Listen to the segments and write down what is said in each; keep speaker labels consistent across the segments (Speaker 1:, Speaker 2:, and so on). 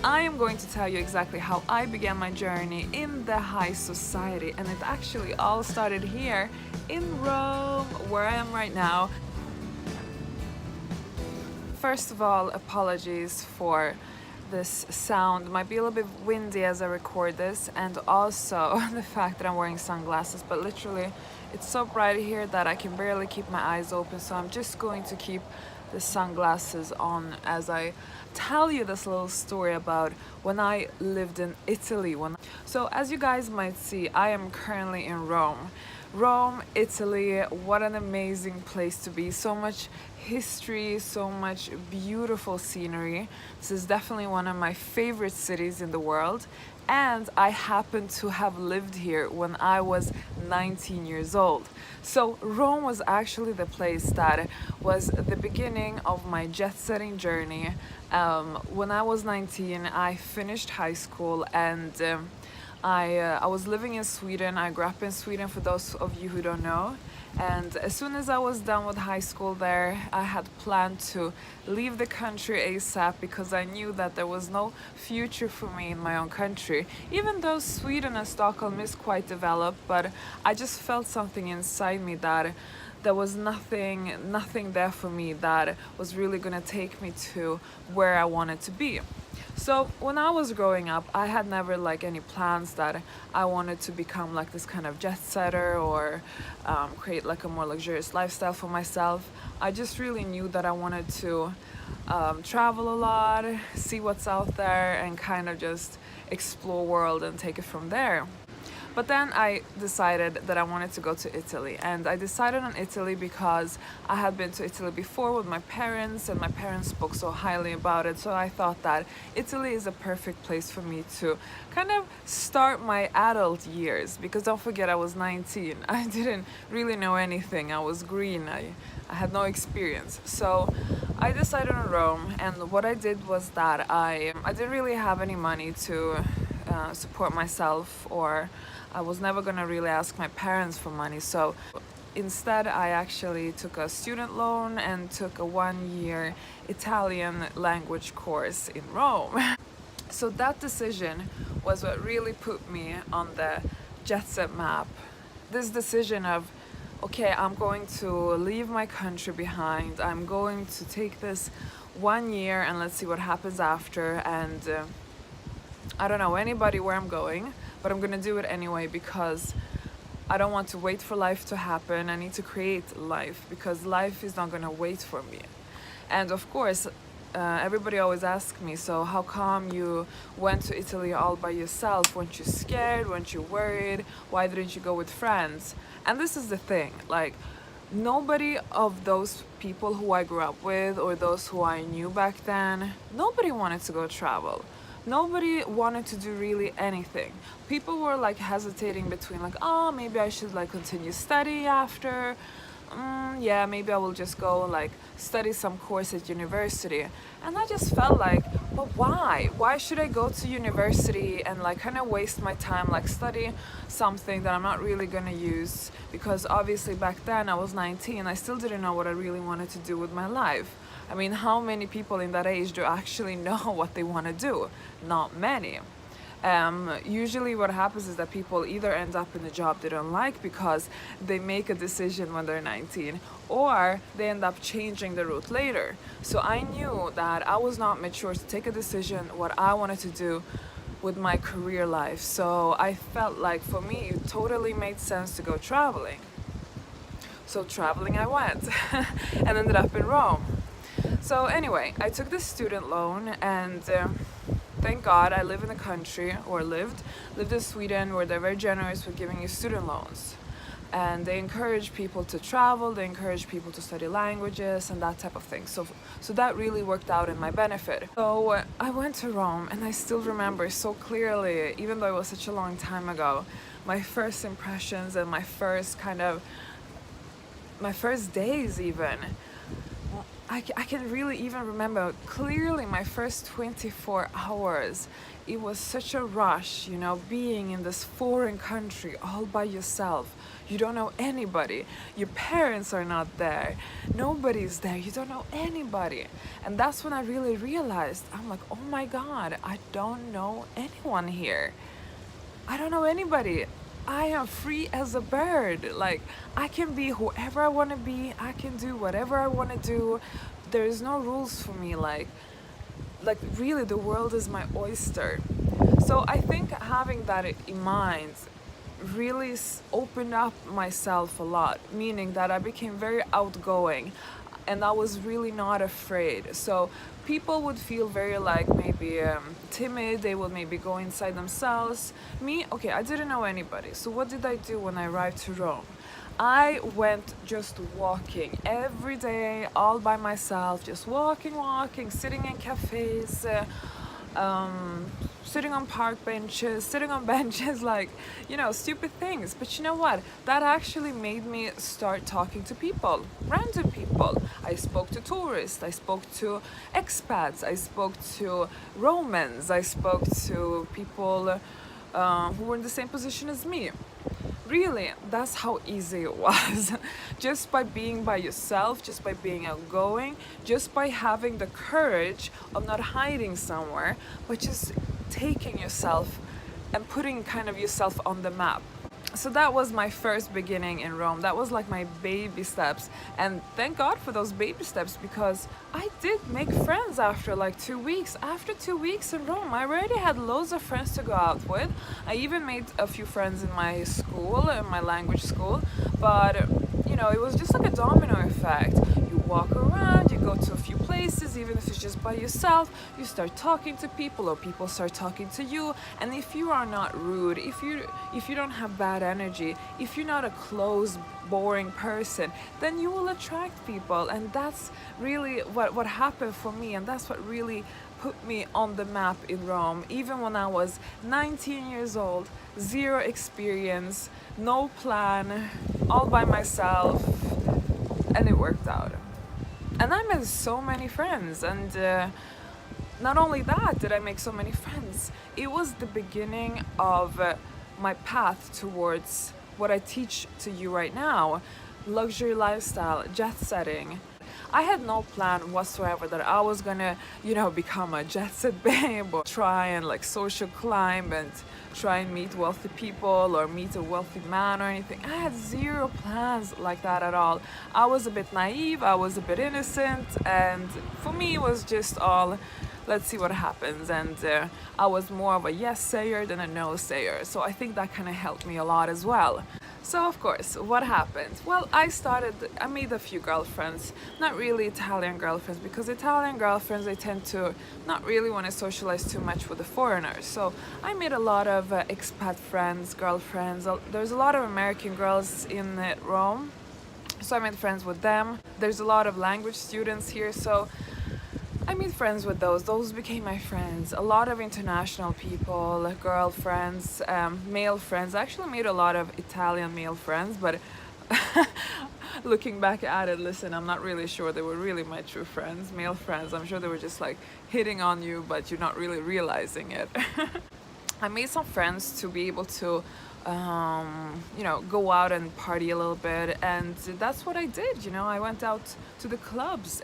Speaker 1: I am going to tell you exactly how I began my journey in the high society, and it actually all started here in Rome, where I am right now. First of all, apologies for this sound. It might be a little bit windy as I record this, and also the fact that I'm wearing sunglasses, but literally it's so bright here that I can barely keep my eyes open, so I'm just going to keep the sunglasses on as I tell you this little story about when I lived in Italy. So as you guys might see, I am currently in Rome. Rome, Italy, what an amazing place to be. So much history, so much beautiful scenery. This is definitely one of my favorite cities in the world. And I happen to have lived here when I was 19 years old. So Rome was actually the place that was the beginning of my jet-setting journey. When I was 19, I finished high school, and I was living in Sweden. I grew up in Sweden, for those of you who don't know. And as soon as I was done with high school there, I had planned to leave the country ASAP because I knew that there was no future for me in my own country. Even though Sweden and Stockholm is quite developed, but I just felt something inside me that there was nothing there for me that was really gonna take me to where I wanted to be. So when I was growing up, I had never any plans that I wanted to become like this kind of jet setter or create like a more luxurious lifestyle for myself. I just really knew that I wanted to travel a lot, see what's out there, and kind of just explore world and take it from there. But then I decided that I wanted to go to Italy, and I decided on Italy because I had been to Italy before with my parents, and my parents spoke so highly about it. So I thought that Italy is a perfect place for me to kind of start my adult years, because don't forget, I was 19. I didn't really know anything. I was green. I had no experience. So I decided on Rome, and what I did was that I didn't really have any money to support myself, or I was never gonna really ask my parents for money. So instead, I actually took a student loan and took a 1-year Italian language course in Rome. So that decision was what really put me on the jet set map. This decision of, okay, I'm going to leave my country behind. I'm going to take this 1 year and let's see what happens after. And I don't know anybody where I'm going, but I'm gonna do it anyway because I don't want to wait for life to happen. I need to create life, because life is not gonna wait for me. And of course, everybody always asks me, so how come you went to Italy all by yourself? Weren't you scared? Weren't you worried? Why didn't you go with friends? And this is the thing, nobody of those people who I grew up with or those who I knew back then, nobody wanted to go travel. Nobody wanted to do really anything. People were hesitating between oh, maybe I should continue study after. Yeah, maybe I will just go study some course at university. And I just felt but why? Why should I go to university and kind of waste my time study something that I'm not really gonna use? Because obviously back then I was 19, I still didn't know what I really wanted to do with my life. I mean, how many people in that age do actually know what they want to do? Not many. Usually what happens is that people either end up in a job they don't like because they make a decision when they're 19, or they end up changing the route later. So I knew that I was not mature to take a decision what I wanted to do with my career life. So I felt for me, it totally made sense to go traveling. So traveling I went and ended up in Rome. So anyway, I took this student loan, and thank God I live in a country, or lived in Sweden, where they're very generous with giving you student loans. And they encourage people to travel, they encourage people to study languages and that type of thing. So that really worked out in my benefit. So I went to Rome, and I still remember so clearly, even though it was such a long time ago, my first impressions and my first days even. I can really even remember clearly my first 24 hours. It was such a rush, you know, being in this foreign country all by yourself. You don't know anybody. Your parents are not there. Nobody's there. You don't know anybody. And that's when I really realized, I'm like, oh my God, I don't know anyone here. I don't know anybody. I am free as a bird. Like, I can be whoever I want to be. I can do whatever I want to do. There's no rules for me. Like really, the world is my oyster. So I think having that in mind really opened up myself a lot, meaning that I became very outgoing and I was really not afraid. So people would feel very like maybe timid, they would maybe go inside themselves. Me, okay, I didn't know anybody. So what did I do when I arrived to Rome? I went just walking every day, all by myself, just walking, sitting in cafes, sitting on park benches, sitting on benches, like, you know, stupid things. But you know what? That actually made me start talking to people, random people. I spoke to tourists, I spoke to expats, I spoke to Romans, I spoke to people who were in the same position as me. Really, that's how easy it was. Just by being by yourself, just by being outgoing, just by having the courage of not hiding somewhere, but just taking yourself and putting kind of yourself on the map. So that was my first beginning in Rome. That was like my baby steps. And thank God for those baby steps, because I did make friends after like 2 weeks. After 2 weeks in Rome, I already had loads of friends to go out with. I even made a few friends in my school, in my language school. But, you know, it was just like a domino effect. You walk around, you go to a few places, even if it's just by yourself, you start talking to people or people start talking to you. And if you are not rude, if you don't have bad energy, if you're not a closed, boring person, then you will attract people. And that's really what happened for me, and that's what really put me on the map in Rome. Even when I was 19 years old, zero experience, no plan, all by myself, and it worked out. And I made so many friends, and not only that did I make so many friends, it was the beginning of my path towards what I teach to you right now: luxury lifestyle, jet setting. I had no plan whatsoever that I was gonna, you know, become a jet set babe or try and like social climb and try and meet wealthy people or meet a wealthy man or anything. I had zero plans like that at all. I was a bit naive, I was a bit innocent, and for me it was just all, let's see what happens. And I was more of a yes sayer than a no sayer. So I think that kind of helped me a lot as well. So of course, what happened? Well, I made a few girlfriends, not really Italian girlfriends, because Italian girlfriends, they tend to not really want to socialize too much with the foreigners. So I made a lot of expat friends, girlfriends. There's a lot of American girls in Rome, so I made friends with them. There's a lot of language students here, so I made friends with those. Those became my friends. A lot of international people, girlfriends, male friends. I actually made a lot of Italian male friends, but looking back at it, listen, I'm not really sure they were really my true friends, male friends. I'm sure they were just like hitting on you, but you're not really realizing it. I made some friends to be able to you know, go out and party a little bit, and that's what I did. You know, I went out to the clubs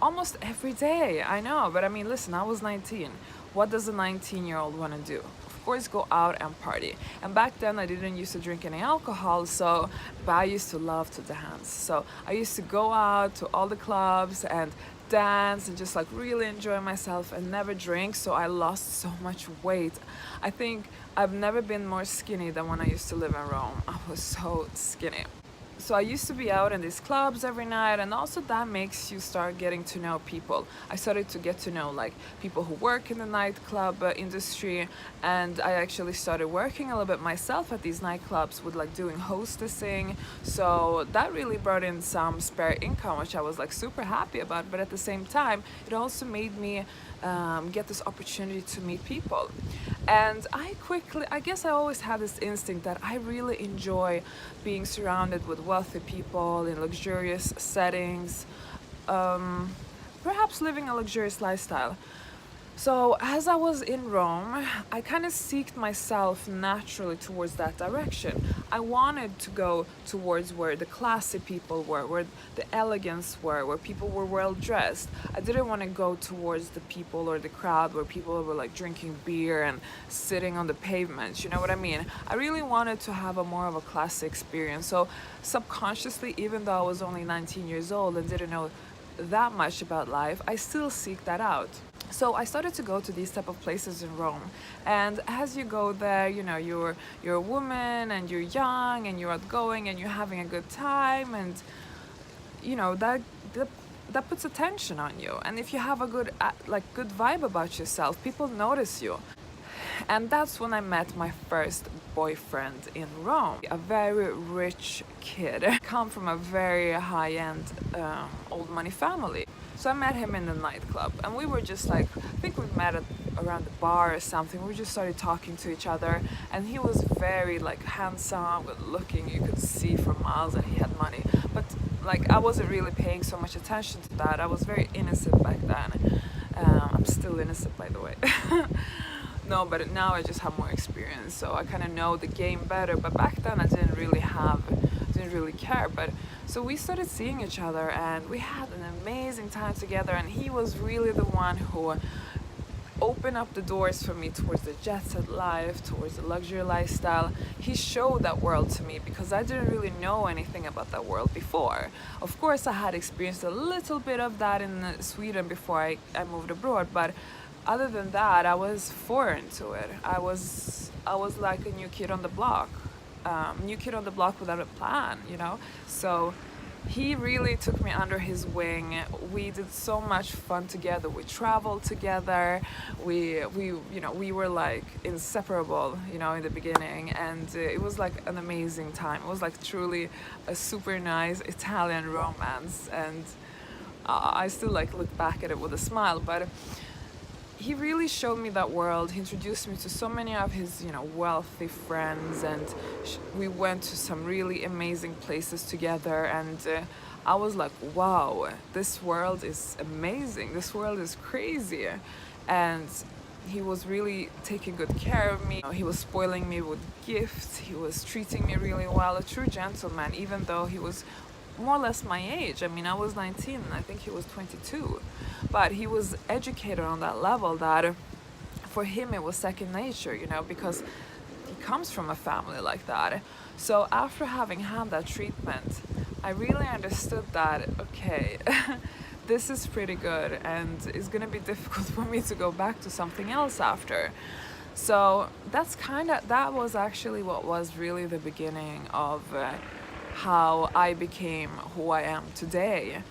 Speaker 1: almost every day. I know, but I mean, listen, I was 19. What does a 19-year-old want to do? Of course, go out and party. And back then, I didn't used to drink any alcohol, but I used to love to dance. So I used to go out to all the clubs and dance and just like really enjoy myself and never drink. So I lost so much weight. I think I've never been more skinny than when I used to live in Rome. I was so skinny. So I used to be out in these clubs every night, and also that makes you start getting to know people. I started to get to know like people who work in the nightclub industry, and I actually started working a little bit myself at these nightclubs with like doing hostessing. So that really brought in some spare income, which I was like super happy about. But at the same time, it also made me get this opportunity to meet people. And I guess I always had this instinct that I really enjoy being surrounded with wealthy people in luxurious settings. perhaps living a luxurious lifestyle. So as I was in Rome, I kind of seeked myself naturally towards that direction. I wanted to go towards where the classy people were, where the elegance were, where people were well dressed. I didn't want to go towards the people or the crowd where people were like drinking beer and sitting on the pavements, you know what I mean? I really wanted to have a more of a classy experience. So subconsciously, even though I was only 19 years old and didn't know that much about life, I still seek that out. So I started to go to these type of places in Rome, and as you go there, you know, you're a woman and you're young and you're outgoing and you're having a good time, and you know that puts attention on you. And if you have a good good vibe about yourself, people notice you. And that's when I met my first boyfriend in Rome, a very rich kid, come from a very high-end old money family. So I met him in the nightclub, and we were just like, I think we met around the bar or something. We just started talking to each other, and he was very like handsome, good looking. You could see for miles that he had money. But like I wasn't really paying so much attention to that. I was very innocent back then. I'm still innocent, by the way. No, but now I just have more experience, so I kind of know the game better. But back then I didn't really care. But so we started seeing each other, and we had an amazing time together. And he was really the one who opened up the doors for me towards the jet set life, towards the luxury lifestyle. He showed that world to me because I didn't really know anything about that world before. Of course, I had experienced a little bit of that in Sweden before I moved abroad, but other than that, I was foreign to it. I was like a new kid on the block, without a plan, you know. So he really took me under his wing. We did so much fun together. We traveled together. We were like inseparable, you know, in the beginning, and it was like an amazing time. It was like truly a super nice Italian romance, and I still like look back at it with a smile, but he really showed me that world. He introduced me to so many of his, you know, wealthy friends, and we went to some really amazing places together. And I was like, wow, this world is amazing. This world is crazy. And he was really taking good care of me. He was spoiling me with gifts. He was treating me really well. A true gentleman, even though he was more or less my age. I mean, I was 19 and I think he was 22. But he was educated on that level that for him it was second nature, you know, because he comes from a family like that. So after having had that treatment, I really understood that, okay, this is pretty good, and it's gonna be difficult for me to go back to something else after. So that was actually what was really the beginning of how I became who I am today.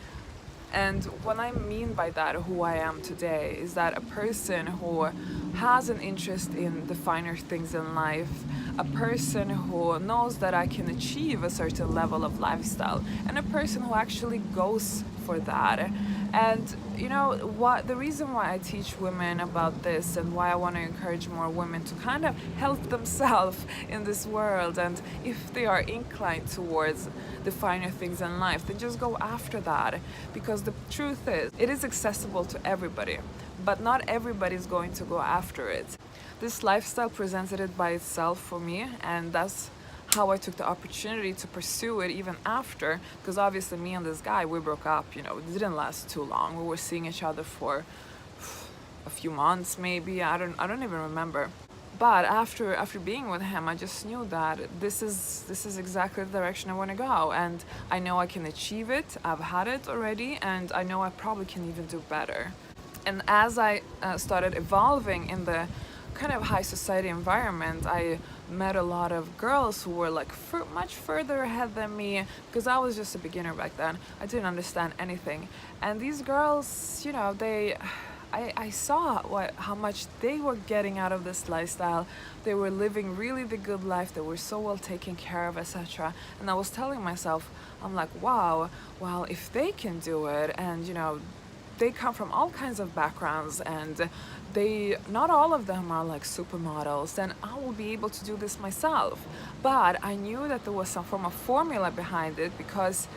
Speaker 1: And what I mean by that, who I am today, is that a person who has an interest in the finer things in life, a person who knows that I can achieve a certain level of lifestyle, and a person who actually goes for that. And you know what, the reason why I teach women about this and why I want to encourage more women to kind of help themselves in this world, and if they are inclined towards the finer things in life, then just go after that, because the truth is it is accessible to everybody, but not everybody is going to go after it. This lifestyle presented it by itself for me, and that's how I took the opportunity to pursue it even after, because obviously me and this guy, we broke up, you know, it didn't last too long. We were seeing each other for a few months maybe, I don't even remember. But after being with him, I just knew that this is exactly the direction I want to go, and I know I can achieve it. I've had it already, and I know I probably can even do better. And as I started evolving in the kind of high society environment, I met a lot of girls who were like much further ahead than me, because I was just a beginner back then. I didn't understand anything, and these girls, you know, I saw how much they were getting out of this lifestyle. They were living really the good life. They were so well taken care of, etc. And I was telling myself, I'm like, wow, well, if they can do it, and you know, they come from all kinds of backgrounds, and not all of them are like supermodels, then I will be able to do this myself. But I knew that there was some form of formula behind it, because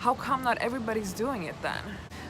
Speaker 1: how come not everybody's doing it then?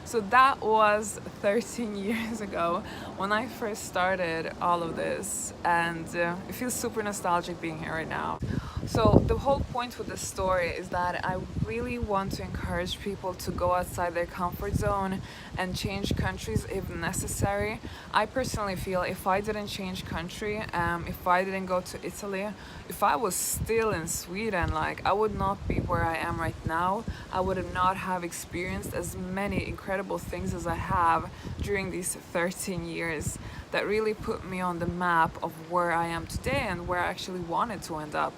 Speaker 1: So that was 13 years ago when I first started all of this, and it feels super nostalgic being here right now. So the whole point with this story is that I really want to encourage people to go outside their comfort zone and change countries if necessary. I personally feel if I didn't change country, if I didn't go to Italy, if I was still in Sweden, like I would not be where I am right now. I would not have experienced as many incredible things as I have during these 13 years that really put me on the map of where I am today and where I actually wanted to end up.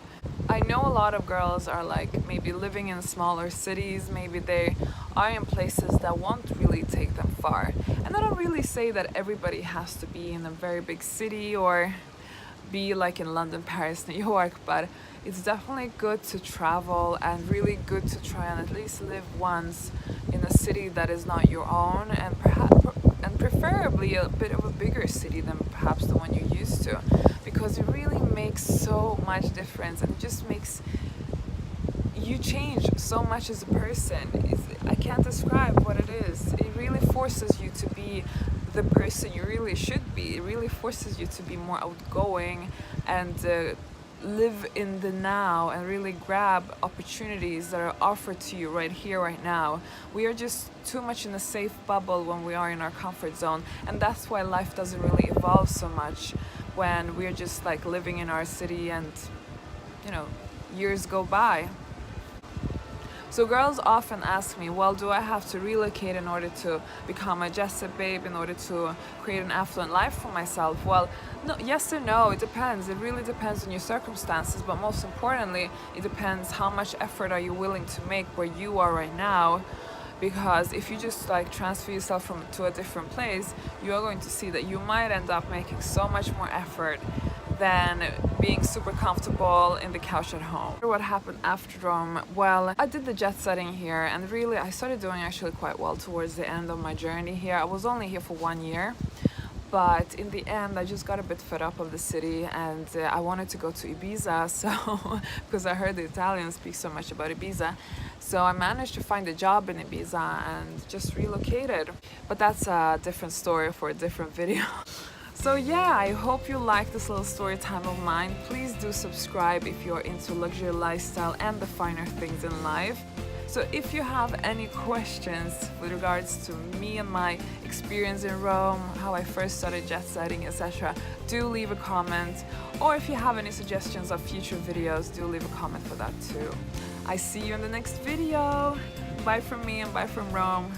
Speaker 1: I know a lot of girls are like maybe living in smaller cities, maybe they are in places that won't really take them far. And I don't really say that everybody has to be in a very big city or be like in London, Paris, New York, but it's definitely good to travel and really good to try and at least live once in a city that is not your own, and perhaps and preferably a bit of a bigger city than perhaps the one you're used to, because it really makes so much difference and it just makes you change so much as a person. I can't describe what it is. It really forces you to be the person you really should be. It really forces you to be more outgoing and live in the now and really grab opportunities that are offered to you right here, right now. We are just too much in a safe bubble when we are in our comfort zone, and that's why life doesn't really evolve so much when we're just like living in our city and, you know, years go by. So girls often ask me, well, do I have to relocate in order to become a jet set babe, in order to create an affluent life for myself? Well, no, yes or no, it depends. It really depends on your circumstances, but most importantly, it depends how much effort are you willing to make where you are right now. Because if you just like transfer yourself to a different place, you are going to see that you might end up making so much more effort than being super comfortable in the couch at home. What happened after Rome? Well, I did the jet setting here, and really I started doing actually quite well towards the end of my journey here. I was only here for 1 year, but in the end I just got a bit fed up of the city, and I wanted to go to Ibiza, so because I heard the Italians speak so much about Ibiza. So I managed to find a job in Ibiza and just relocated. But that's a different story for a different video. So yeah, I hope you like this little story time of mine. Please do subscribe if you're into luxury lifestyle and the finer things in life. So if you have any questions with regards to me and my experience in Rome, how I first started jet setting, etc., do leave a comment. Or if you have any suggestions of future videos, do leave a comment for that too. I see you in the next video. Bye from me and bye from Rome.